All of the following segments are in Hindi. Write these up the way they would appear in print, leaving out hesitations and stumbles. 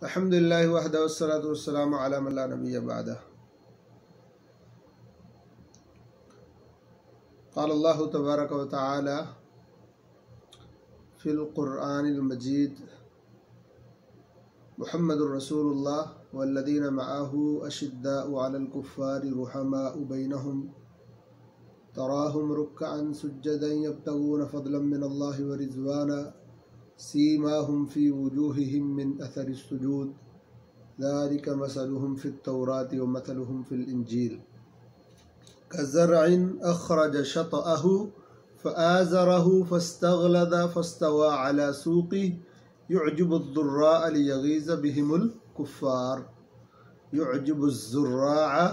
अल्हम्दुलिल्लाहि वहदहु वस्सलातु वस्सलामु अला मन ला नबिय्य बअदह। क़ाल अल्लाहु तबारक व तआला फ़िल क़ुरआनिल मजीद मुहम्मदुर रसूलुल्लाह वल्लज़ीना मअहु अशिद्दाउ अलल कुफ़्फ़ारि रुहमाउ बैनहुम तराहुम रुक्कअन सुज्जदन यब्तगून फ़ज़लन मिनल्लाहि व रिज़वाना सीमाहुम फ़ी वुजूहिहिम मिन अथरिस सुजूद ज़ालिका मसलुहुम फ़ित तौराति व मसलुहुम फ़िल इंजील कज़रअन अख़रज शतअहु फ़आज़रहु फ़स्तग़लज़ फ़स्तवा अला सूक़िहि युअजिबुज़्ज़ुर्राअ लियग़ीज़ बिहिमुल कुफ़्फ़ार युअजिबुज़्ज़ुर्राअ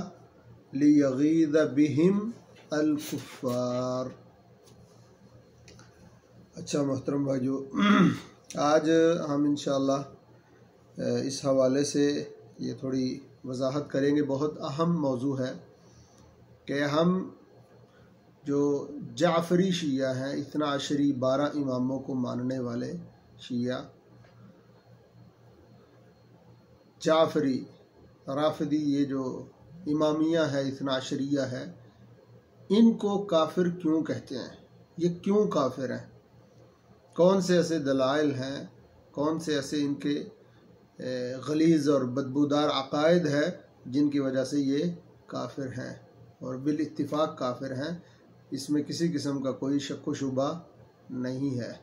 लियग़ीज़ बिहिम अल कुफ़्फ़ार। अच्छा मोहतरम भाइयों, आज हम इंशाअल्लाह इस हवाले से ये थोड़ी वजाहत करेंगे। बहुत अहम मौजू है कि हम जो जाफ़री शिया हैं, इतना अशरी 12 इमामों को मानने वाले शिया, जाफ़री राफ़िदी, ये जो इमामिया है, इतना अशरिया है, इनको काफिर क्यों कहते हैं? ये क्यों काफिर हैं? कौन से ऐसे दलाइल हैं, कौन से ऐसे इनके गलीज़ और बदबूदार अकायद है जिनकी वजह से ये काफिर हैं और बिल इत्तिफाक काफिर हैं? इसमें किसी किस्म का कोई शक व शुबा नहीं है।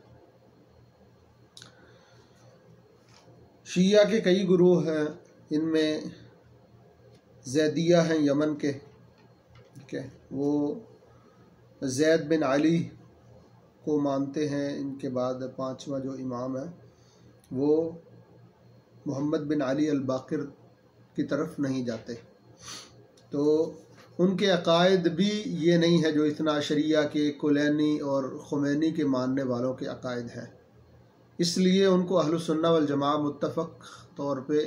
शिया के कई गुरूह हैं, इनमें ज़ैदिया हैं यमन के, ठीक है, वो ज़ैद बिन अली को मानते हैं। इनके बाद 5वां जो इमाम है वो मोहम्मद बिन अली अल बाक़िर की तरफ नहीं जाते, तो उनके अकायद भी ये नहीं है जो इतना शरिया के कुलैनी और खुमैनी के मानने वालों के अकायद हैं। इसलिए उनको अहलुस सुन्नह वल जमाअह मुत्तफ़क़ तौर पे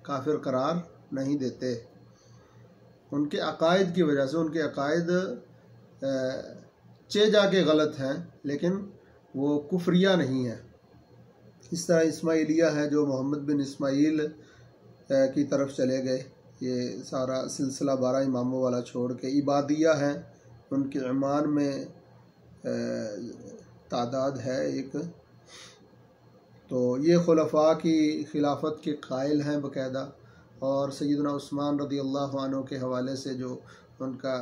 काफिर करार नहीं देते। उनके अकायद की वजह से, उनके अकायद चे जाके गलत हैं लेकिन वो कुफ्रिया नहीं है। इस तरह इस्माइलिया है जो मोहम्मद बिन इस्माइल की तरफ चले गए, ये सारा सिलसिला 12 इमामों वाला छोड़ के। इबादिया है, उनके ईमान में तादाद है एक, तो ये खुलफा की खिलाफत के कायल हैं बाकायदा। और सैयदना उस्मान रज़ी अल्लाहु अन्हु के हवाले से जो उनका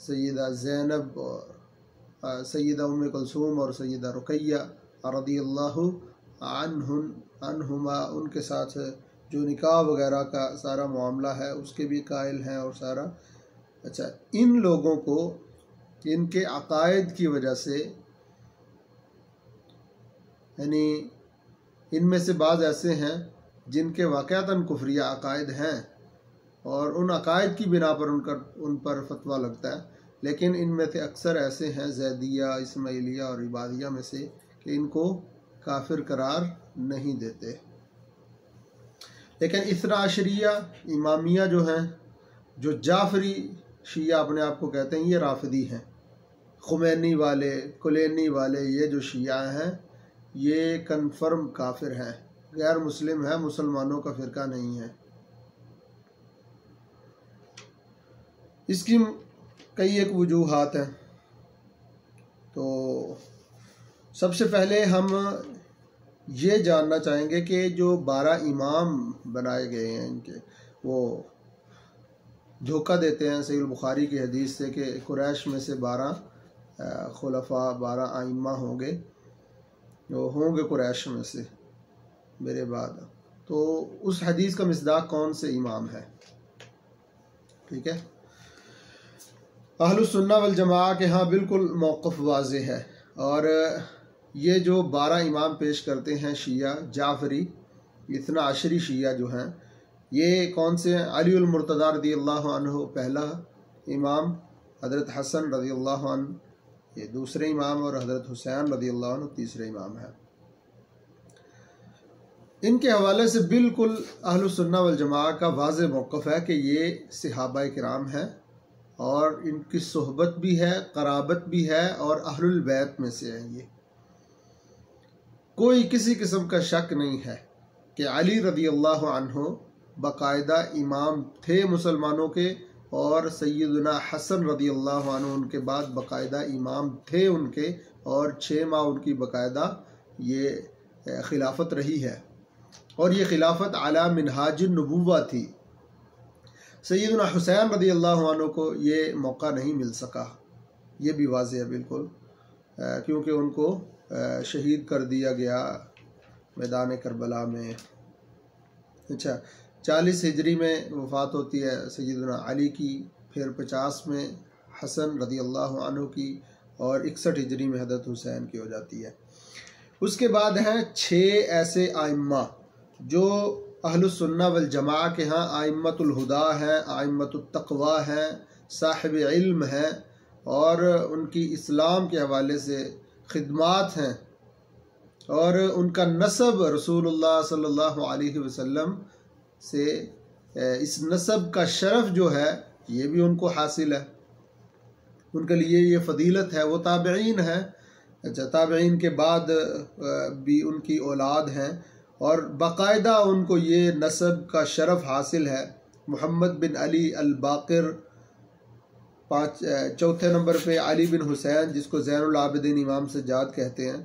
सैयदा ज़ैनब और सैयदा उम्मे कुलसूम और सैयदा रुक़ैया रज़ी अल्लाहु अन्हुमा, उनके साथ जो निकाह वगैरह का सारा मामला है उसके भी कायल हैं और सारा। अच्छा, इन लोगों को इनके अकायद की वजह से, यानी इनमें से बाज़ ऐसे हैं जिनके वाक़अतन कुफ्रिया अकायद हैं और उन अकायद की बिना पर उन पर फतवा लगता है, लेकिन इनमें से अक्सर ऐसे हैं ज़ैदिया, इस्माइलिया और इबादिया में से कि इनको काफिर करार नहीं देते। लेकिन इस्ना अशरिया इमामिया जो हैं, जो जाफरी शिया अपने आप को कहते हैं, ये राफिदी हैं। खुमैनी वाले, कुलैनी वाले, ये जो शिया हैं ये कन्फर्म काफिर हैं, गैर मुस्लिम है, मुसलमानों का फ़िरका नहीं है। इसकी कई एक वजूहात हैं। तो सबसे पहले हम ये जानना चाहेंगे कि जो 12 इमाम बनाए गए हैं इनके, वो धोखा देते हैं सहीह बुखारी की हदीस से कि कुरैश में से 12 खुलफा, 12 आइम्मा होंगे, जो होंगे कुरैश में से मेरे बाद। तो उस हदीस का मिसदाक कौन से इमाम है? ठीक है, अहलुस सुन्नह वल जमाअह के यहाँ बिल्कुल मौक़िफ़ वाज़ेह है। और ये जो 12 इमाम पेश करते हैं शिया जाफरी, इतना अशरी शिया जो हैं, ये कौन से हैं? अली उल मुर्तज़ा रज़ियल्लाहु अन्हु पहला इमाम, हज़रत हसन रज़ियल्लाहु अन्हु ये दूसरे इमाम और हज़रत हुसैन रज़ियल्लाहु अन्हु तीसरे इमाम हैं। इनके हवाले से बिल्कुल अहलुस सुन्नह वल जमाअह का वाज़ेह मौक़िफ़ है कि ये सहाबाए किराम हैं और इनकी सोहबत भी है, क़राबत भी है और अहलुल बैत में से हैं ये। कोई किसी किस्म का शक नहीं है कि अली रज़ी अल्लाह अन्हु बाकायदा इमाम थे मुसलमानों के, और सैयदना हसन रज़ी अल्लाह अन्हु उनके बाद बाकायदा इमाम थे उनके, और 6 माह उनकी बाकायदा ये खिलाफत रही है, और ये खिलाफत अला मिनहाज नबुव्वा थी। सैयदना हुसैन रज़ी अल्लाह अन्हु को ये मौका नहीं मिल सका, ये भी वाज़ेह है बिल्कुल, क्योंकि उनको शहीद कर दिया गया मैदान करबला में। अच्छा, 40 हिजरी में वफ़ात होती है सैयदना अली की, फिर 50 में हसन रज़ी अल्लाह अन्हु की, और 61 हिजरी में हज़रत हुसैन की हो जाती है। उसके बाद हैं 6 ऐसे आइम्मा जो अहलुस सुन्ना वल जमा के यहाँ आइम्मतुल हुदा हैं, आइम्मतुत तक़वा हैं, साहिब इल्म हैं, और उनकी इस्लाम के हवाले से खिदमात हैं, और उनका नसब रसूलुल्लाह सल्लल्लाहु अलैहि वसल्लम से, इस नसब का शरफ जो है ये भी उनको हासिल है, उनके लिए ये फजीलत है। वो ताबईन है, अच्छा, ताबईन के बाद भी उनकी औलाद हैं, और बाकायदा उनको ये नसब का शरफ हासिल है। मोहम्मद बिन अली अल बाक़िर, 4 नंबर पे अली बिन हुसैन जिसको ज़ैनुल आबिदीन इमाम सज्जाद कहते हैं,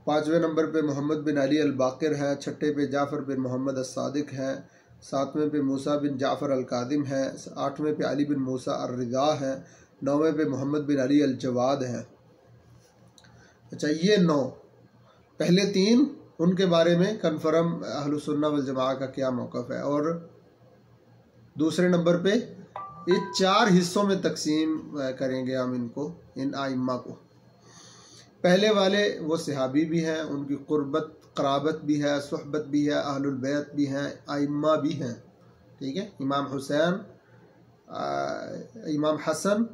5वें नंबर पे मोहम्मद बिन अली अल बाक़िर है, 6 पे जाफ़र बिन मोहम्मद अस-सादिक हैं, 7वें पे मूसा बिन जाफ़र अल कादिम है, 8वें पे अली बिन मूसा अर रिज़ा है, 9वें पे मोहम्मद बिन अली अल जवाद हैं। अच्छा, ये 9 पहले 3 उनके बारे में कन्फर्म अहलुस सुन्ना वल जमा का क्या मौक़िफ़ है। और दूसरे नंबर पे ये 4 हिस्सों में तकसीम करेंगे हम इनको, इन आइम्मा को। पहले वाले वो सहाबी भी हैं, उनकी क़ुर्बत क़राबत भी है, सुहबत भी है, अहलुल बैत भी हैं, आइम्मा भी हैं, ठीक है। इमाम हुसैन, इमाम हसन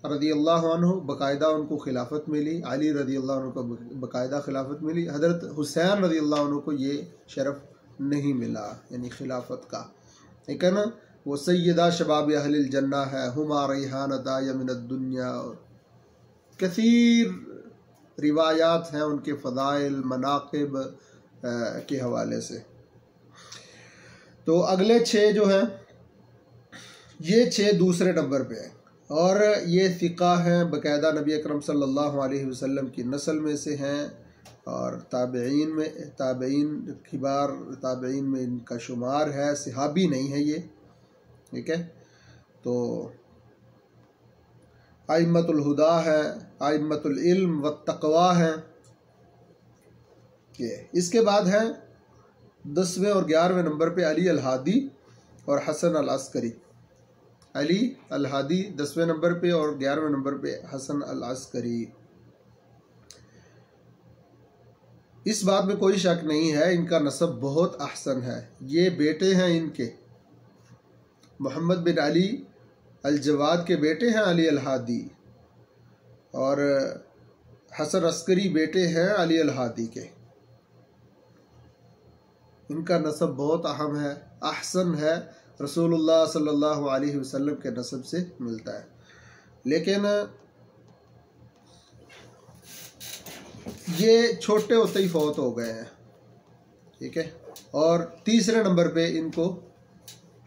रज़ी अल्लाह अन्हु बाकायदा उनको खिलाफत मिली, अली रज़ी अल्लाह अन्हु को बाकायदा खिलाफत मिली, हज़रत हुसैन रज़ी अल्लाह अन्हु को ये शरफ़ नहीं मिला, यानी खिलाफत का। लेकिन वो सैयदा शबाब अहलिल जन्ना है, हुमा रैहानता यमिनद दुनिया, कसीर रिवायात हैं उनके फ़ज़ाइल मनाक़िब के हवाले से। तो अगले 6 जो हैं, ये 6 दूसरे नंबर पे हैं, और ये फ़िक़ा हैं, बाकायदा नबी अकरम सल्लल्लाहु अलैहि वसल्लम की नस्ल में से हैं, और ताबईन किबार ताबईन में इनका शुमार है, सहाबी नहीं है ये, ठीक है। तो आइम्मतुल हुदा है, आइम्मतुल इल्म व तक़वा हैं ये। इसके बाद हैं 10वें और 11वें नंबर पे अली अल हादी और हसन अल अस्करी। अली अल हादी 10वें नंबर पे और 11वें नंबर पे हसन अल अस्करी। इस बात में कोई शक नहीं है, इनका नसब बहुत अहसन है। ये बेटे हैं इनके, मोहम्मद बिन अली अल जवाद के बेटे हैं अली अल हादी, और हसन अस्करी बेटे हैं अली अल हादी के। इनका नसब बहुत अहम है, अहसन है, रसूलुल्लाह सल्लल्लाहु अलैहि वसल्लम के नसब से मिलता है। लेकिन ये छोटे होते ही फौत हो गए हैं, ठीक है। और तीसरे नंबर पे इनको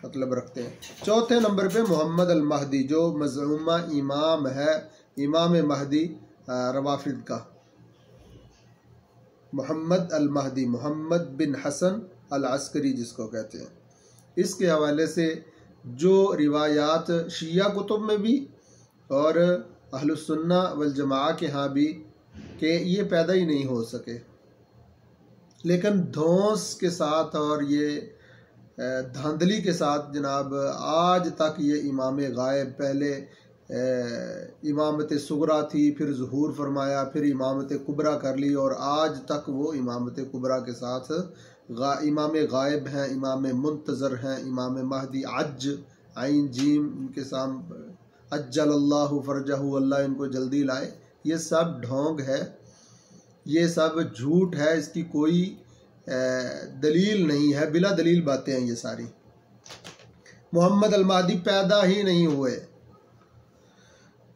मतलब रखते हैं। चौथे नंबर पे मोहम्मद अल महदी, जो मज़ऊमा इमाम है, इमाम महदी रवाफिद का, मोहम्मद अल महदी, मोहम्मद बिन हसन अल अस्करी जिसको कहते हैं। इसके हवाले से जो रिवायात शिया कुतुब में भी और अहलुस सुन्ना वल जमा के यहाँ भी कि ये पैदा ही नहीं हो सके, लेकिन धौंस के साथ और ये धांधली के साथ जनाब आज तक ये इमाम गायब, पहले इमामत सुगरा थी, फिर ज़ुहूर फरमाया, फिर इमामत कुबरा कर ली, और आज तक वो इमामत कुबरा के साथ इमाम गायब हैं, इमाम मुंतज़र हैं, इमाम महदी अज आइन जीम इनके सामने, अज्जलल्लाहु फरजहु, अल्लाह इनको जल्दी लाए। ये सब ढोंग है, ये सब झूठ है, इसकी कोई दलील नहीं है, बिला दलील बातें हैं ये सारी। मोहम्मद अल महदी पैदा ही नहीं हुए,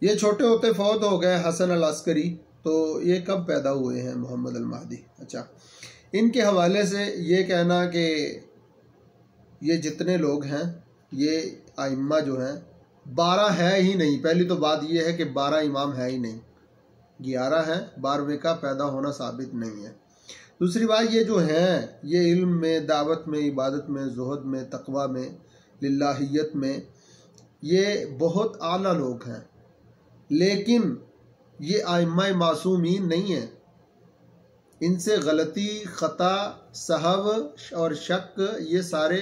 ये छोटे होते फौत हो गए। हसन अल अस्करी तो ये कब पैदा हुए हैं मोहम्मद अल महदी? अच्छा, इनके हवाले से ये कहना कि ये जितने लोग हैं ये आइम्मा जो हैं 12 है ही नहीं। पहली तो बात ये है कि 12 इमाम है ही नहीं, 11 हैं, 12वें का पैदा होना साबित नहीं है। दूसरी बात, ये जो हैं ये इल्म में, दावत में, इबादत में, ज़ुहद में, तक़वा में, लिल्लाहियत में ये बहुत आला लोग हैं, लेकिन ये आइम्मा मासूमीन नहीं हैं। इनसे गलती, ख़ता, सहव और शक ये सारे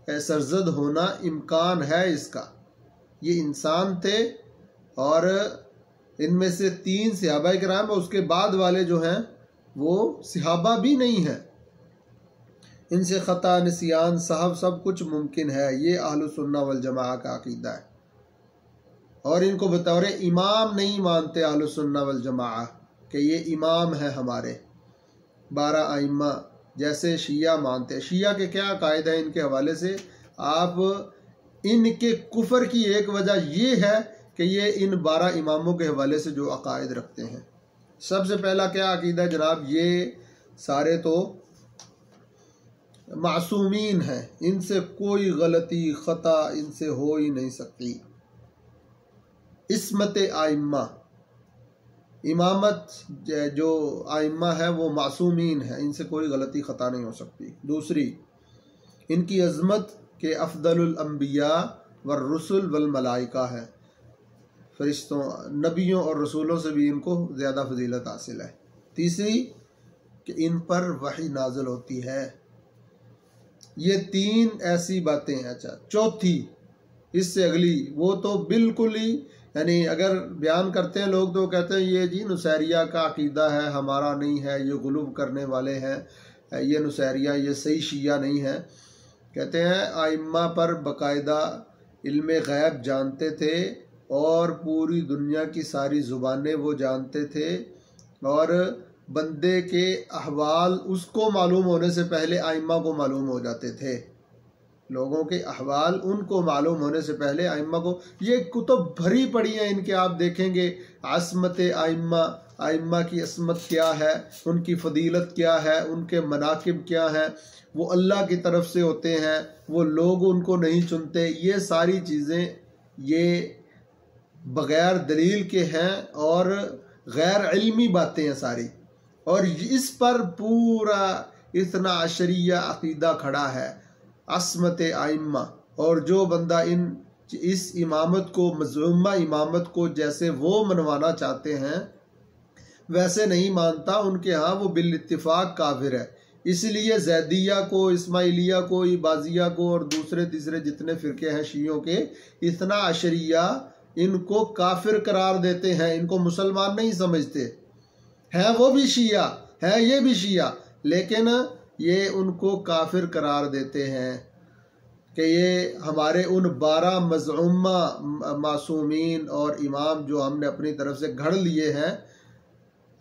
सरजद होना इम्कान है इसका। ये इंसान थे और इनमें से 3 सहाबा किराम, उसके बाद वाले जो हैं वो सहाबा भी नहीं हैं। इनसे ख़ता, निसियान, सहव सब कुछ मुमकिन है। ये अहलुस सुन्ना वल जमाआ का अकीदा है और इनको बतौर इमाम नहीं मानते अहलुस सुन्ना वल जमाआ कि ये इमाम है हमारे 12 आइम्मा, जैसे शिया मानते हैं। शिया के क्या कायदा है इनके हवाले से? आप इनके कुफर की एक वजह ये है कि ये इन 12 इमामों के हवाले से जो अकायद रखते हैं। सबसे पहला क्या अकीदा जनाब, ये सारे तो मासूमीन हैं, इनसे कोई गलती, ख़ता इनसे हो ही नहीं सकती। इस्मत आइम्मा, इमामत जो आइम्मा है वो मासूमीन है, इनसे कोई गलती ख़ता नहीं हो सकती। दूसरी, इनकी अज़मत के अफ़दलुल अंबिया व रुसुल वल मलाइका है, फरिश्तों, नबियों और रसूलों से भी इनको ज़्यादा फजीलत हासिल है। तीसरी, कि इन पर वही नाज़िल होती है। ये 3 ऐसी बातें हैं। अच्छा, चौथी, इससे अगली वो तो बिल्कुल ही, यानी अगर बयान करते हैं लोग तो कहते हैं ये जी नुसैरिया का अकीदा है, हमारा नहीं है, ये गुलूब करने वाले हैं, ये नुसैरिया, ये सही शिया नहीं है। कहते हैं आइम्मा पर बाकायदा इल्म गैब जानते थे और पूरी दुनिया की सारी ज़ुबानें वो जानते थे और बंदे के अहवाल उसको मालूम होने से पहले आइम्मा को मालूम हो जाते थे। लोगों के अहवाल उनको मालूम होने से पहले आइम्मा को, ये कुतुब भरी पड़ी हैं इनके, आप देखेंगे अस्मत आइम्मा, आइम्मा की अस्मत क्या है, उनकी फजीलत क्या है, उनके मनाकिब क्या हैं, वो अल्लाह की तरफ से होते हैं, वो लोग उनको नहीं चुनते। ये सारी चीज़ें ये बग़ैर दलील के हैं और गैर इल्मी बातें हैं सारी, और इस पर पूरा इतना अशरिया अकीदा खड़ा है, अस्मत आइम्मा। और जो बंदा इस इमामत को, मज़ूमा इमामत को जैसे वो मनवाना चाहते हैं वैसे नहीं मानता, उनके यहाँ वो बिल इत्तिफाक काफिर है। इसलिए जैदिया को, इस्माइलिया को, इबाजिया को और दूसरे तीसरे जितने फ़िरके हैं शियों के, इतना अशरिया इनको काफिर करार देते हैं, इनको मुसलमान नहीं समझते हैं। वो भी शिया है, ये भी शिया, लेकिन ये उनको काफिर करार देते हैं कि ये हमारे उन 12 मज़ऊमा मासूमीन और इमाम जो हमने अपनी तरफ से घड़ लिए हैं।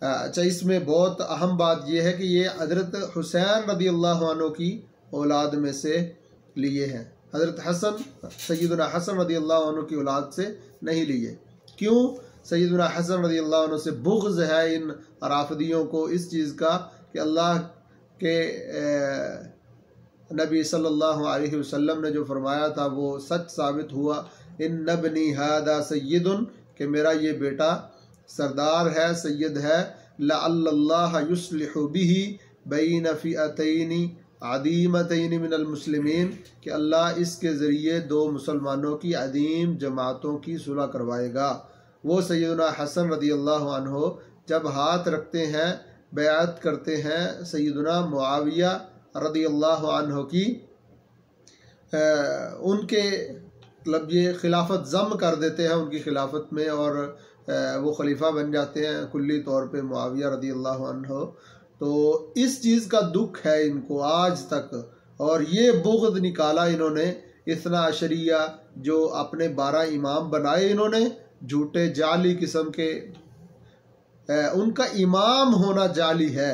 अच्छा, इसमें बहुत अहम बात यह है कि ये हज़रत हुसैन रज़ियल्लाहु अन्हु की औलाद में से लिए हैं। हज़रत हसन, सैयदना हसन रज़ियल्लाहु अन्हु की औलाद से नहीं लिए। क्यों? सैयदना हसन रज़ियल्लाहु अन्हु से बुग़्ज़ है इन राफ़िदियों को इस चीज़ का कि अल्लाह के नबी सल्लल्लाहु अलैहि वसल्लम ने जो फरमाया था वो सच साबित हुआ। इन नबनी हादा सय्यदुन, कि मेरा ये बेटा सरदार है, सैयद है। लअल्लल्लाह युस्लिहु बिही बैन फ़िअतैनि अदीमतैनि मिनल मुस्लिमीन, कि अल्लाह इसके ज़रिए 2 मुसलमानों की अदीम जमातों की सुलह करवाएगा। वो सैयदना हसन रज़ियल्लाहु अन्हु जब हाथ रखते हैं, बैअत करते हैं सैयदना मुआविया रज़ियल्लाहु अन्हु की, उनके मतलब ये खिलाफत ज़म कर देते हैं उनकी खिलाफत में और वो खलीफा बन जाते हैं कुल्ली तौर पे मुआविया रज़ियल्लाहु अन्हु। तो इस चीज़ का दुख है इनको आज तक, और ये बुग़्ज़ निकाला इन्होंने, इतना अशरिया जो अपने 12 इमाम बनाए इन्होंने, झूठे जाली किस्म के। उनका इमाम होना जाली है,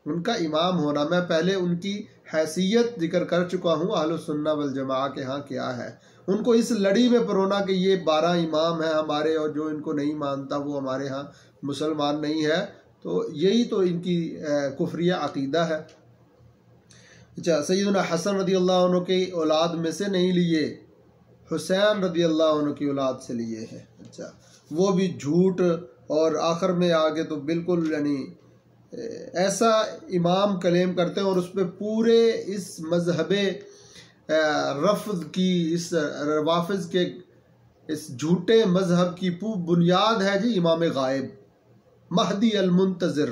उनका इमाम होना, मैं पहले उनकी हैसियत जिक्र कर चुका हूँ अहलुस सुन्ना वल जमाआ के यहाँ क्या है। उनको इस लड़ी में परोना कि ये 12 इमाम हैं हमारे और जो इनको नहीं मानता वो हमारे यहाँ मुसलमान नहीं है। तो यही तो इनकी कुफरिया अकीदा है। अच्छा, सैयदना हसन रदी अल्लाह अन्हु की औलाद में से नहीं लिए, हुसैन रदी अल्लाह अन्हु की औलाद से लिए हैं। अच्छा, वो भी झूठ, और आखिर में आगे तो बिल्कुल यानी ऐसा इमाम कलेम करते हैं और उस पर पूरे इस मजहब रफ़्ज़ की, इस रवाफ़िज़ के इस झूठे मजहब की बुनियाद है जी इमाम गायब महदी अल मुंतज़िर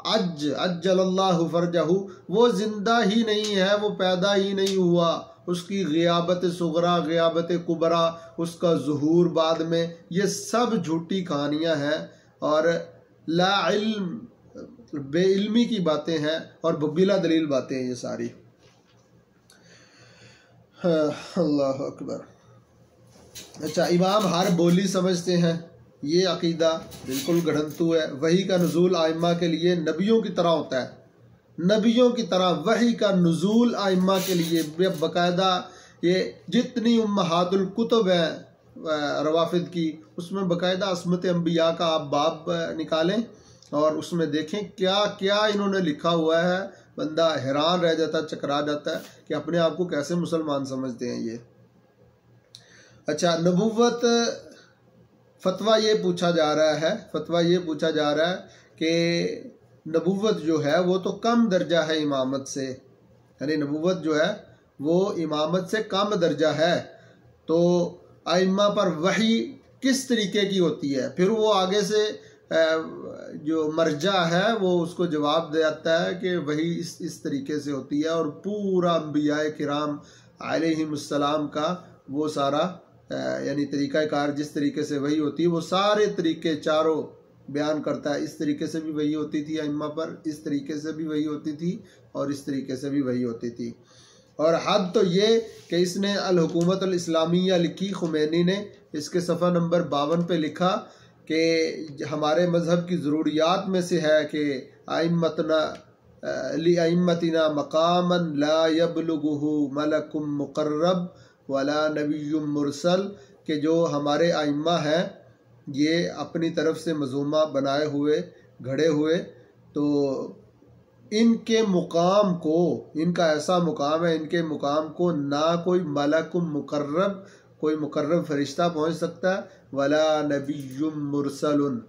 अज्जलल्लाहु फरजहू। वो जिंदा ही नहीं है, वो पैदा ही नहीं हुआ, उसकी ग़ियाबत सुगरा, ग़ियाबत कुबरा, उसका ज़ुहूर बाद में, ये सब झूठी कहानियाँ हैं और ला इल्म, बेइल्मी की बातें हैं और बिला दलील बातें हैं ये सारी। अल्लाह अकबर। अच्छा, इमाम हर बोली समझते हैं, ये अकीदा बिल्कुल गढ़ंतु है। वही का नुज़ूल आइम्मा के लिए नबियों की तरह होता है, नबियों की तरह वही का नुज़ूल आइम्मा के लिए बाकायदा। ये जितनी उम्महातुल कुतुब है रवाफिद की, उसमें बाकायदा अस्मत अंबिया का आप बाब निकालें और उसमें देखें क्या क्या इन्होंने लिखा हुआ है। बंदा हैरान रह जाता, चकरा जाता है कि अपने आप को कैसे मुसलमान समझते हैं ये। अच्छा, नबुव्वत फतवा ये पूछा जा रहा है, फतवा ये पूछा जा रहा है कि नबुव्वत जो है वो तो कम दर्जा है इमामत से, यानी नबुव्वत जो है वो इमामत से कम दर्जा है। तो आइम्मा पर वही किस तरीके की होती है? फिर वो आगे से जो मर्जा है वो उसको जवाब देता है कि वही इस तरीके से होती है और पूरा अंबियाए किराम अलैहिमुस्सलाम का वो सारा यानी तरीक़ाकार जिस तरीके से वही होती है वो सारे तरीके चारों बयान करता है। इस तरीके से भी वही होती थी अइम्मा पर, इस तरीके से भी वही होती थी और इस तरीके से भी वही होती थी। और हद तो ये कि इसने अल हुकूमत अल इस्लामिया लिखी खुमैनी ने, इसके सफ़ा नंबर 52 पे लिखा कि हमारे मज़हब की ज़रूरियात में से है कि आइम्मतना लिअइम्मतिना मकामन ला यबलुगुहु मलकुम मुक़र्रब वला नबियुम मुरसल, के जो हमारे आइम्मा हैं ये अपनी तरफ से मज़ूमा बनाए हुए घड़े हुए, तो इनके मुकाम को, इनका ऐसा मुकाम है, इनके मुकाम को ना कोई मलकुम मुकर्रब, कोई मुकर्रब फरिश्ता पहुंच सकता है, वला नबियुम मुरसलुन,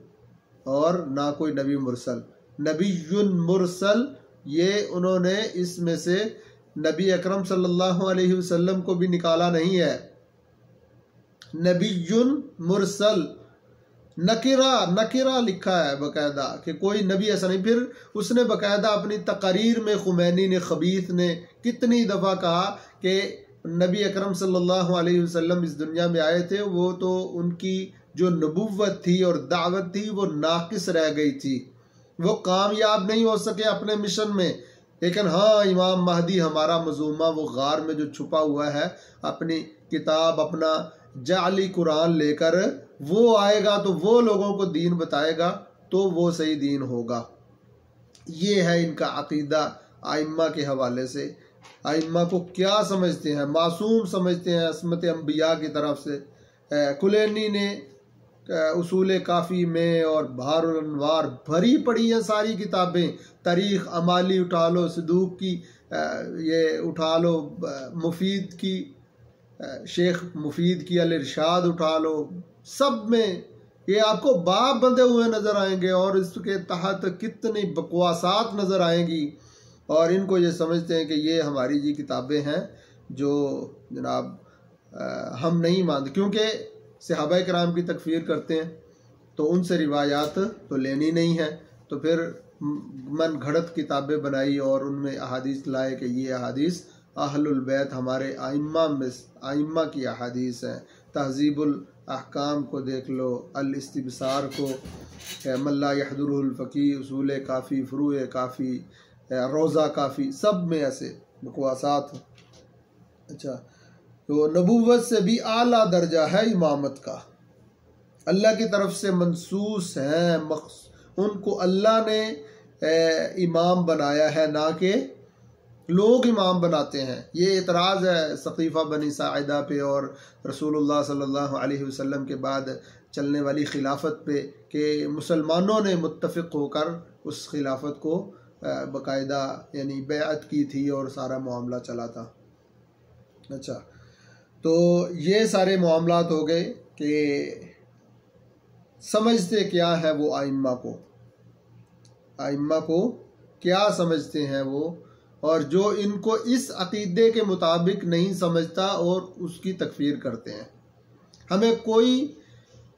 और ना कोई नबी मुरसल। नबियुन मुरसल ये उन्होंने इसमें से नबी अकरम सल्लल्लाहु अलैहि वसल्लम को भी निकाला नहीं है। नबियुन मुरसल नकिरा लिखा है बाकायदा कि कोई नबी ऐसा नहीं। फिर उसने बाकायदा अपनी तकरीर में खुमैनी ने, खबीस ने कितनी दफ़ा कहा कि नबी अकरम सल्लल्लाहु अलैहि वसल्लम इस दुनिया में आए थे, वो तो उनकी जो नबुव्वत थी और दावत थी वो नाकिस रह गई थी, वो कामयाब नहीं हो सके अपने मिशन में। लेकिन हाँ, इमाम महदी हमारा मज़ूमा वो गार में जो छुपा हुआ है, अपनी किताब, अपना जाली कुरान लेकर वो आएगा तो वो लोगों को दीन बताएगा, तो वो सही दीन होगा। ये है इनका अकीदा आइम्मा के हवाले से। आइम्मा को क्या समझते हैं? मासूम समझते हैं, अस्मत अंबिया की तरफ से। कुलैनी ने उसूल काफ़ी में और बहारुल अनवार भरी पड़ी हैं सारी किताबें। तारीख़ अमाली उठा लो, सदूक की ये उठा लो, मुफीद की, शेख मुफीद की अल इरशाद उठा लो, सब में ये आपको बाब बंधे हुए नज़र आएंगे और इसके तहत कितनी बकवासात नज़र आएंगी। और इनको ये समझते हैं कि ये हमारी जी किताबें हैं जो जनाब हम नहीं मानते, क्योंकि सहाबा किराम की तकफीर करते हैं तो उनसे रिवायात तो लेनी नहीं है। तो फिर मन घड़त किताबें बनाई और उनमें अहादीस लाए कि ये अहादीस अहलुल बैत हमारे आइम्मा की अहादीस हैं। तहज़ीबुल अहकाम को देख लो, अल इस्तिबसार को, मल्ला यहदुरुल फ़क़ी, उसूल काफ़ी, फ़ुरूए काफ़ी, रोज़ा काफ़ी, सब में ऐसे बकवासात। अच्छा, तो नबुव्वत से भी आला दर्जा है इमामत का, अल्लाह की तरफ से मंसूस है, उनको अल्लाह ने इमाम बनाया है, ना कि लोग इमाम बनाते हैं। ये एतराज़ है सक़ीफ़ा बनी साइदा पे और रसूलुल्लाह सल्लल्लाहु अलैहि वसल्लम के बाद चलने वाली खिलाफत पे कि मुसलमानों ने मुत्तफ़िक़ होकर उस खिलाफत को बाकायदा यानी बैअत की थी और सारा मामला चला था। अच्छा, तो ये सारे मामलात हो गए कि समझते क्या है वो आइम्मा को क्या समझते हैं वो, और जो इनको इस अकीदे के मुताबिक नहीं समझता और उसकी तकफीर करते हैं। हमें कोई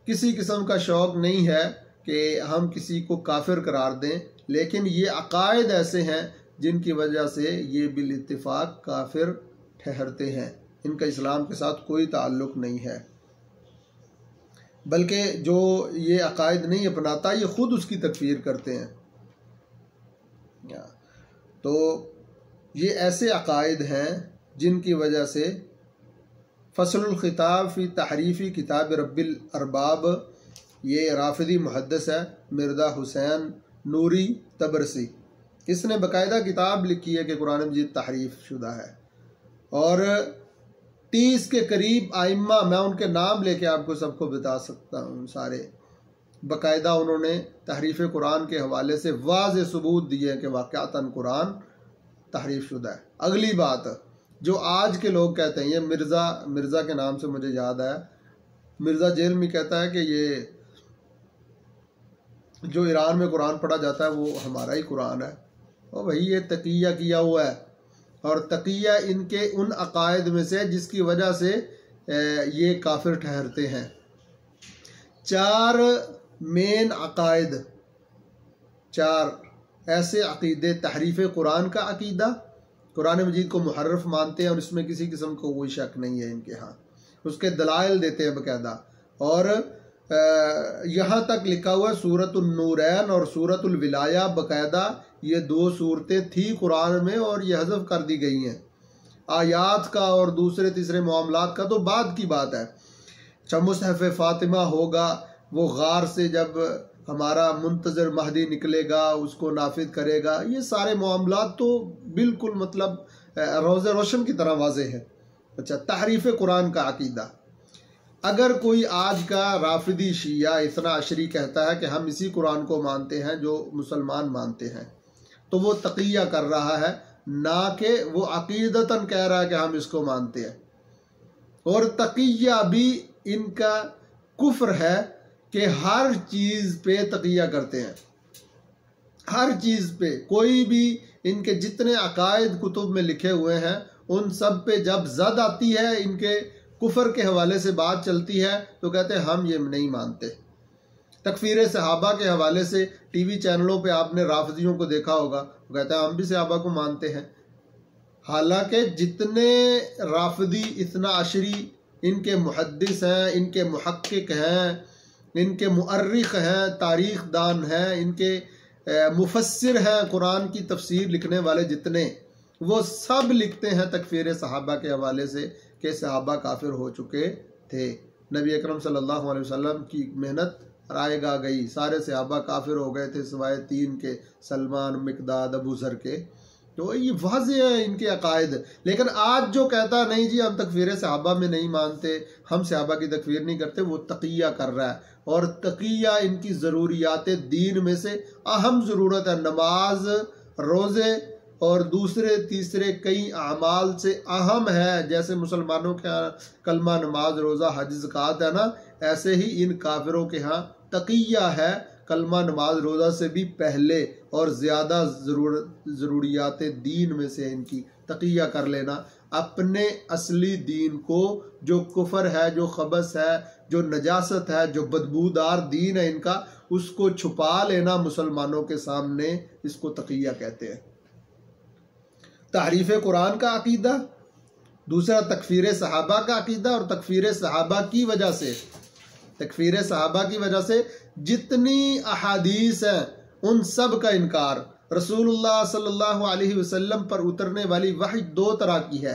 किसी किस्म का शौक़ नहीं है कि हम किसी को काफिर करार दें, लेकिन ये अकायद ऐसे हैं जिनकी वजह से ये बिल इत्तिफाक काफिर ठहरते हैं। इनका इस्लाम के साथ कोई ताल्लुक़ नहीं है, बल्कि जो ये अकायद नहीं अपनाता ये ख़ुद उसकी तकफीर करते हैं। तो ये ऐसे अकायद हैं जिनकी वजह से फसलुल खिताब फ़ी तहरीफ़ी किताब रब्बिल अरबाब, ये राफिदी मुहद्दिस है मिर्ज़ा हुसैन नूरी तबरसी, इसने बाकायदा किताब लिखी है कि कुरान मजीद तहरीफ शुदा है। और 30 के करीब आइम्मा, मैं उनके नाम लेके आपको सबको बता सकता हूँ, सारे बाकायदा उन्होंने तहरीफ़ कुरान के हवाले से वाज़े सबूत दिए कि वाक़अतन कुरान तहरीफ शुदा है। अगली बात, जो आज के लोग कहते हैं, ये मिर्ज़ा के नाम से मुझे याद आया, मिर्ज़ा जेल में कहता है कि ये जो ईरान में कुरान पढ़ा जाता है वो हमारा ही कुरान है। और भाई ये तकिया किया हुआ है, और तकिया इनके उन अकायद में से जिसकी वजह से ये काफिर ठहरते हैं। 4 मेन अकायद, 4 ऐसे अकीदे, तहरीफ़ कुरान का अकीदा, कुरान मजीद को मुहर्रफ मानते हैं और इसमें किसी किस्म को कोई शक नहीं है इनके यहाँ, उसके दलाइल देते हैं बाकायदा। और यहाँ तक लिखा हुआ सूरतुल नूरैन और सूरतुल विलाया, बाकायदा ये 2 सूरतें थी कुरान में और ये हज़फ कर दी गई हैं। आयात का और दूसरे तीसरे मामलात का तो बाद की बात है। मुसहफ़ फ़ातिमा होगा, वो गार से जब हमारा मुंतज़र महदी निकलेगा उसको नाफिद करेगा, ये सारे मामलात तो बिल्कुल मतलब रोज़े रोशन की तरह वाज़े है। अच्छा, तहरीफ़ कुरान का अकीदा, अगर कोई आज का राफिदी शिया इतना अशरी कहता है कि हम इसी कुरान को मानते हैं जो मुसलमान मानते हैं, तो वो तक़िया कर रहा है, ना कि वो अकीदतन कह रहा है कि हम इसको मानते हैं। और तक़िया भी इनका कुफ्र है कि हर चीज़ पे तक़िया करते हैं, हर चीज़ पे। कोई भी इनके जितने अकायद कुतुब में लिखे हुए हैं उन सब पे जब ज़द आती है, इनके कुफर के हवाले से बात चलती है, तो कहते हैं हम ये नहीं मानते। तकफीर सहाबा के हवाले से टीवी चैनलों पे आपने राफिदियों को देखा होगा, वो कहते हैं हम भी सहाबा को मानते हैं। हालांकि जितने राफिदी इतना अशरी, इनके मुहद्दिस हैं, इनके मुहक्किक हैं, इनके मुअर्रिख हैं, तारीख दान हैं, इनके मुफस्सिर हैं, कुरान की तफसीर लिखने वाले जितने, वो सब लिखते हैं तकफीर सहाबा के हवाले से कि सहाबा काफिर हो चुके थे। नबी अकरम सल्लल्लाहु अलैहि वसल्लम की मेहनत रायगा गई, सारे सहाबा काफिर हो गए थे सिवाय 3 के, सलमान, मिकदाद, अबू ज़र के। तो ये वाज़ेह है इनके अकायद। लेकिन आज जो कहता नहीं जी हम तकफीर सहाबा में नहीं मानते, हम सहाबा की तकफीर नहीं करते, वो तकिया कर रहा है। और तकिया इनकी ज़रूरियात दीन में से अहम ज़रूरत है। नमाज, रोज़े और दूसरे तीसरे कई अमाल से अहम है। जैसे मुसलमानों के यहाँ कलमा, नमाज, रोज़ा, हज, ज़कात है ना, ऐसे ही इन काफिरों के यहाँ तकिया है कलमा, नमाज, रोज़ा से भी पहले और ज़्यादा ज़रूरियात दीन में से इनकी तकिया कर लेना। अपने असली दीन को, जो कुफर है, जो खबस है, जो नजासत है, जो बदबूदार दीन है इनका, उसको छुपा लेना मुसलमानों के सामने, इसको तकिया कहते हैं। तहरीफ़ कुरान का अकीदा, दूसरा तकफीर सहाबा का अकीदा। और तकफीर सहाबा की वजह से, तकफीर सहाबा की वजह से जितनी अहादीस हैं उन सब का इनकार। रसूलुल्लाह सल्लल्लाहु अलैहि वसल्लम पर उतरने वाली वही 2 तरह की है,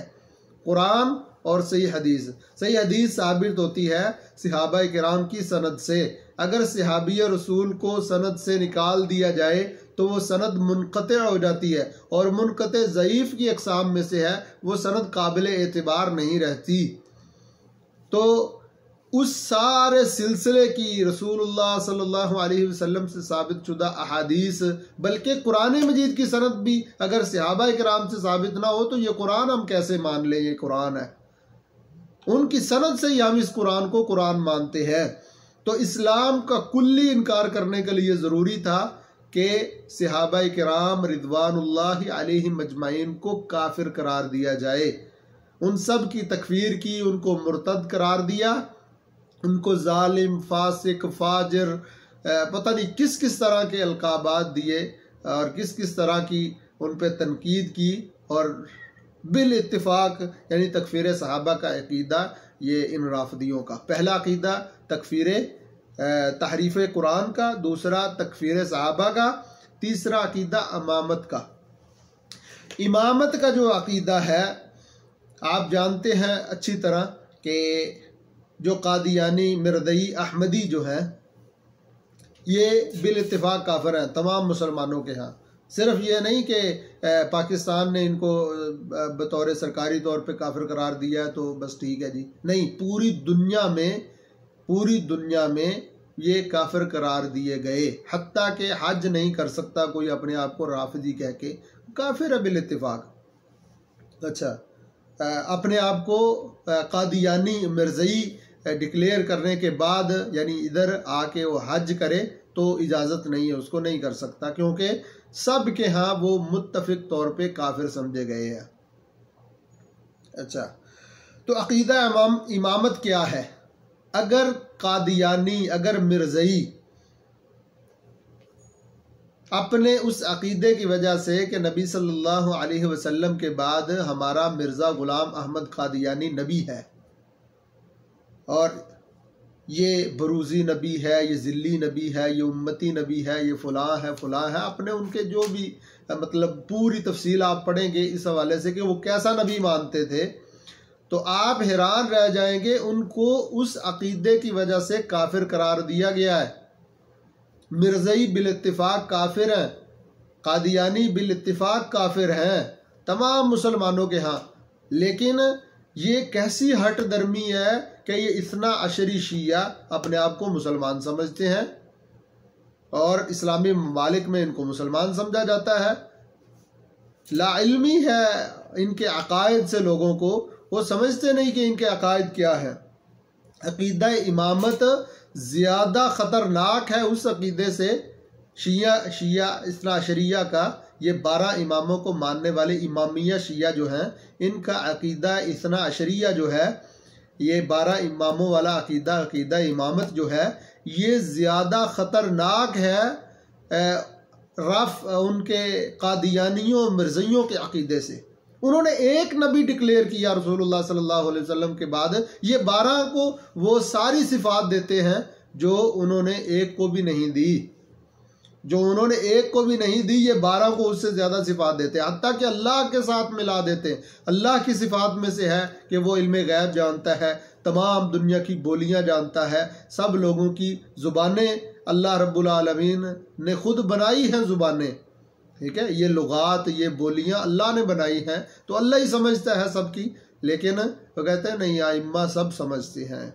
कुरान और सही हदीस। सही हदीस साबित होती है सहाबा किराम की सनद से। अगर सहाबी रसूल को सनद से निकाल दिया जाए तो वो सनद मुनक़ते हो जाती है, और मुनक़ते ज़ईफ़ की अक़साम में से है, वो सनद काबिल एतबार नहीं रहती। तो उस सारे सिलसिले की रसूलुल्लाह सल्लल्लाहु अलैहि वसल्लम से साबित शुदा अहादीस, बल्कि कुरान मजीद की सनद भी अगर सहाबा किराम से साबित ना हो तो ये कुरान हम कैसे मान लें? ये कुरान है, उनकी सनद से ही हम इस कुरान को कुरान मानते हैं। तो इस्लाम का कुल्ली इनकार करने के लिए ज़रूरी था कि सहाबा किराम रिदवानुल्लाहि अलैहिम अजमाइन को काफिर करार दिया जाए, उन सब की तकफीर की, उनको मुर्तद करार दिया, उनको जालिम, फासिक, फाजिर, पता नहीं किस किस तरह के अलकाबात दिए और किस किस तरह की उन पर तनकीद की। और बिल इत्तिफाक यानी तकफीर सहाबा का अकीदा ये इन राफदियों का पहला अकीदा तकफीर तहरीफ कुरान का, दूसरा तकफीर सहाबा का, तीसरा अकीदा इमामत का। इमामत का जो अकीदा है आप जानते हैं अच्छी तरह कि जो कादियानी, मिर्दई, अहमदी जो हैं ये बिल इत्तिफाक काफिर हैं तमाम मुसलमानों के यहाँ। सिर्फ ये नहीं कि पाकिस्तान ने इनको बतौर सरकारी तौर पे काफिर करार दिया है तो बस ठीक है जी, नहीं, पूरी दुनिया में ये काफिर करार दिए गए। हत्ता कि हज नहीं कर सकता कोई अपने आप को राफिदी कह के, काफिर है बिल इत्तिफाक। अच्छा, अपने आप को कादियानी, मिर्ज़ई डिक्लेयर करने के बाद यानी इधर आके वो हज करे तो इजाज़त नहीं है, उसको नहीं कर सकता, क्योंकि सब के यहाँ वो मुत्तफिक तौर पे काफिर समझे गए हैं। अच्छा, तो अकीदा इमामत क्या है? अगर कादियानी, अगर मिर्ज़ई अपने उस अकीदे की वजह से कि नबी सल्लल्लाहु अलैहि वसल्लम के बाद हमारा मिर्ज़ा ग़ुलाम अहमद कादियानी नबी है और ये बरूज़ी नबी है, ये ज़िल्ली नबी है, ये उम्मती नबी है, ये फ़लाँ है, अपने उनके जो भी मतलब पूरी तफसील आप पढ़ेंगे इस हवाले से कि वो कैसा नबी मानते थे तो आप हैरान रह जाएंगे। उनको उस अकीदे की वजह से काफिर करार दिया गया है। मिर्ज़ई बिल इत्तिफाक काफिर हैं, कादियानी बिल इत्तिफाक काफिर हैं तमाम मुसलमानों के यहाँ। लेकिन ये कैसी हट दर्मी है कि ये इस्ना अशरी शिया अपने आप को मुसलमान समझते हैं और इस्लामी ममालिक में इनको मुसलमान समझा जाता है। लाइल्मी है इनके अकायद से लोगों को, वो समझते नहीं कि इनके अकायद क्या है। अकीदा इमामत ज़्यादा ख़तरनाक है उस अकीदे से शिया इस्ना अशरिया का। ये 12 इमामों को मानने वाले इमामिया शिया जो हैं, इनका अकीदा इस्ना अशरिया जो है, ये 12 इमामों वाला अकीदा इमामत जो है, ये ज़्यादा ख़तरनाक है उनके कादियानियों, मिर्ज़इयों के अकीदे से। उन्होंने एक नबी डिक्लेयर किया रसूलुल्लाह सल्लल्लाहु अलैहि वसल्लम के बाद, ये 12 को वो सारी सिफात देते हैं जो उन्होंने एक को भी नहीं दी, ये 12 को उससे ज़्यादा सिफात देते हैं, हत्ता कि अल्लाह के साथ मिला देते हैं। अल्लाह की सिफात में से है कि वो इल्मे गैब जानता है, तमाम दुनिया की बोलियां जानता है, सब लोगों की ज़ुबानें अल्लाह रब्बुल आलमीन ने खुद बनाई हैं ज़ुबानें, ठीक है, ये लुगात, ये बोलियां अल्लाह ने बनाई हैं, तो अल्लाह ही समझता है सबकी। लेकिन वो कहते हैं नहीं, आइम्मा सब समझते हैं।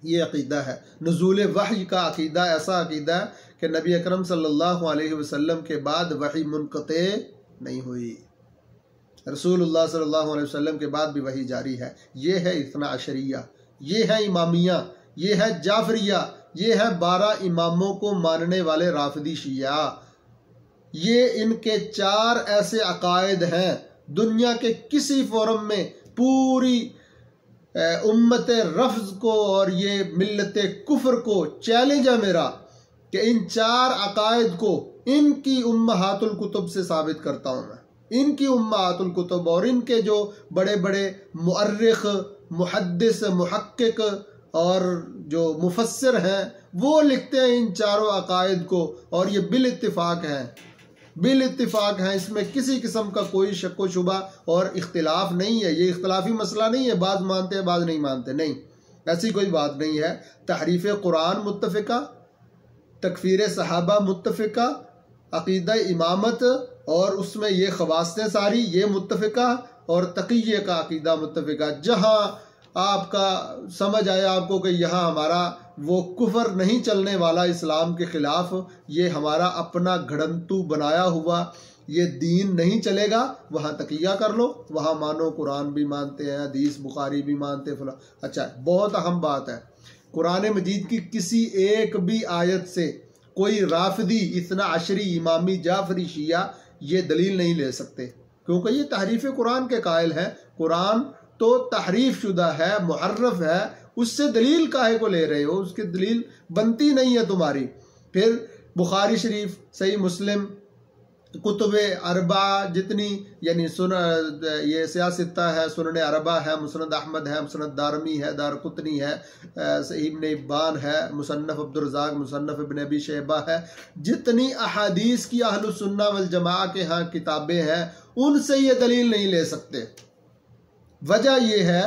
ये अकीदा है। नुज़ूल वही का अकीदा ऐसा अकीदा है कि नबी अकरम सल्लल्लाहु अलैहि वसल्लम के बाद वही मुनक़ते नहीं हुई, रसूलुल्लाह सल्लल्लाहु अलैहि वसल्लम के बाद भी वही जारी है। ये है इस्ना अशरिया, ये है इमामिया, ये है जाफरिया, ये है 12 इमामों को मानने वाले राफिदी शिया। ये इनके 4 ऐसे अकायद हैं, दुनिया के किसी फोरम में पूरी उम्मत रफ्ज़ को और ये मिल्लत कुफ्र को चैलेंज है मेरा कि इन 4 अकायद को इनकी उम्महातुल कुतुब से साबित करता हूँ मैं। इनकी उम्महातुल कुतुब और इनके जो बड़े बड़े मुअर्रिख, मुहद्दिस, मुहक्किक और जो मुफस्सिर हैं वो लिखते हैं इन 4 अकायद को, और ये बिल इत्तिफाक हैं, इसमें किसी किस्म का कोई शक व शुबा और इख्तिलाफ नहीं है। ये इख्तिलाफी मसला नहीं है, बाज़ मानते हैं बाज़ नहीं मानते, नहीं, ऐसी कोई बात नहीं है। तहरीफ कुरान मुत्तफ़िका, तकफीर सहाबा मुत्तफ़िका, अकीदा इमामत और उसमें ये ख़वास्तें सारी ये मुत्तफ़िका, और तक़िये का अकीदा मुत्तफ़िका। जहाँ आपका समझ आए आपको कि यहाँ हमारा वो कुफर नहीं चलने वाला इस्लाम के ख़िलाफ़, ये हमारा अपना घड़ंतू बनाया हुआ ये दीन नहीं चलेगा, वहाँ तकिया कर लो, वहाँ मानो कुरान भी मानते हैं, हदीस बुखारी भी मानते हैं, फला। अच्छा, बहुत अहम बात है, कुरान मजीद की किसी एक भी आयत से कोई राफिदी, इतना अशरी, इमामी, जाफरी, शिया ये दलील नहीं ले सकते, क्योंकि ये तहरीफ कुरान के कायल हैं। कुरान तो तहरीफ शुदा है, मुहर्रफ है, उससे दलील काहे को ले रहे हो? उसकी दलील बनती नहीं है तुम्हारी। फिर बुखारी शरीफ, सही मुस्लिम, कुतुब अरबा जितनी, यानी ये सियासता है, सुनन अरबा है, मुसनद अहमद है, मुसनद दारमी है, दारकुतनी है, सही इब्न इब्बान है, मुसन्नफ अब्दुर्रज़ाक, मुसन्नफ इब्न अबी शैबा है, जितनी अहादीस की अहलुस सुन्ना वल जमा के यहाँ किताबें हैं, उनसे ये दलील नहीं ले सकते। वजह यह है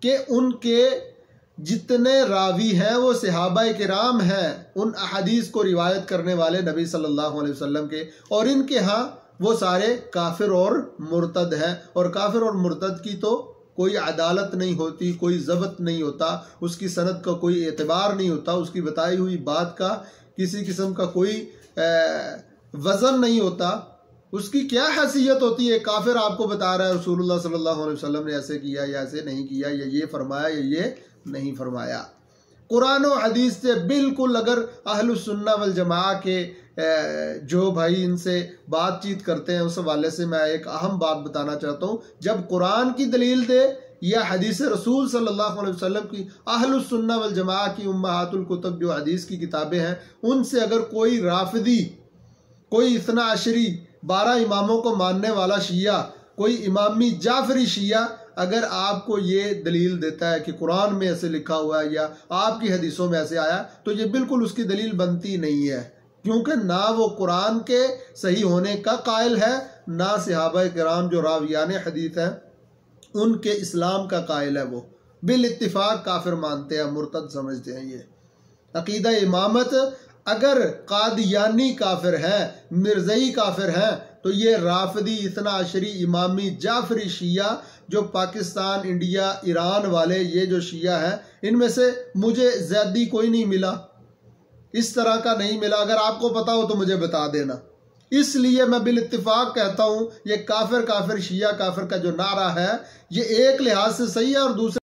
कि उनके जितने रावी हैं वो सहाबा किराम हैं, उन अहादीस को रिवायत करने वाले नबी सल्लल्लाहु अलैहि वसल्लम के, और इनके यहाँ वो सारे काफिर और मुर्तद हैं। और काफिर और मुर्तद की तो कोई अदालत नहीं होती, कोई ज़ब्त नहीं होता, उसकी सनद का कोई एतबार नहीं होता, उसकी बताई हुई बात का किसी किस्म का कोई वज़न नहीं होता, उसकी क्या हैसियत होती है? काफिर आपको बता रहा है रसूलुल्लाह सल्लल्लाहु अलैहि वसल्लम ने ऐसे किया या ऐसे नहीं किया, या ये फरमाया या ये नहीं फरमाया। कुरान और हदीस से बिल्कुल, अगर अहलुस सुन्ना वल जमा के जो भाई इनसे बातचीत करते हैं, उस हवाले से मैं एक अहम बात बताना चाहता हूँ। जब कुरान की दलील दे या हदीस रसूल सल्लल्लाहु अलैहि वसल्लम की, अहलुस सुन्ना वल जमा की उम्महातुल कुतुब जो हदीस की किताबें हैं, उनसे अगर कोई राफिदी, कोई इतना अशरी, 12 इमामों को मानने वाला शिया, कोई इमामी जाफरी शिया अगर आपको ये दलील देता है कि कुरान में ऐसे लिखा हुआ है या आपकी हदीसों में ऐसे आया, तो ये बिल्कुल उसकी दलील बनती नहीं है, क्योंकि ना वो कुरान के सही होने का कायल है, ना सहाबा किराम जो रावियान हदीस हैं उनके इस्लाम का कायल है। वो बिल इत्तिफाक काफिर मानते हैं, मुर्तद समझते हैं। ये अकीदा इमामत, अगर कादियानी काफिर है, मिर्ज़ई काफिर है, तो ये राफिदी, इतना अशरी, इमामी, जाफरी शिया जो पाकिस्तान, इंडिया, ईरान वाले ये जो शिया हैं, इनमें से मुझे ज़ैदी कोई नहीं मिला, इस तरह का नहीं मिला। अगर आपको पता हो तो मुझे बता देना। इसलिए मैं बिल इत्तिफाक कहता हूँ, ये काफिर काफिर शिया काफिर का जो नारा है, ये एक लिहाज से सही है और दूसरे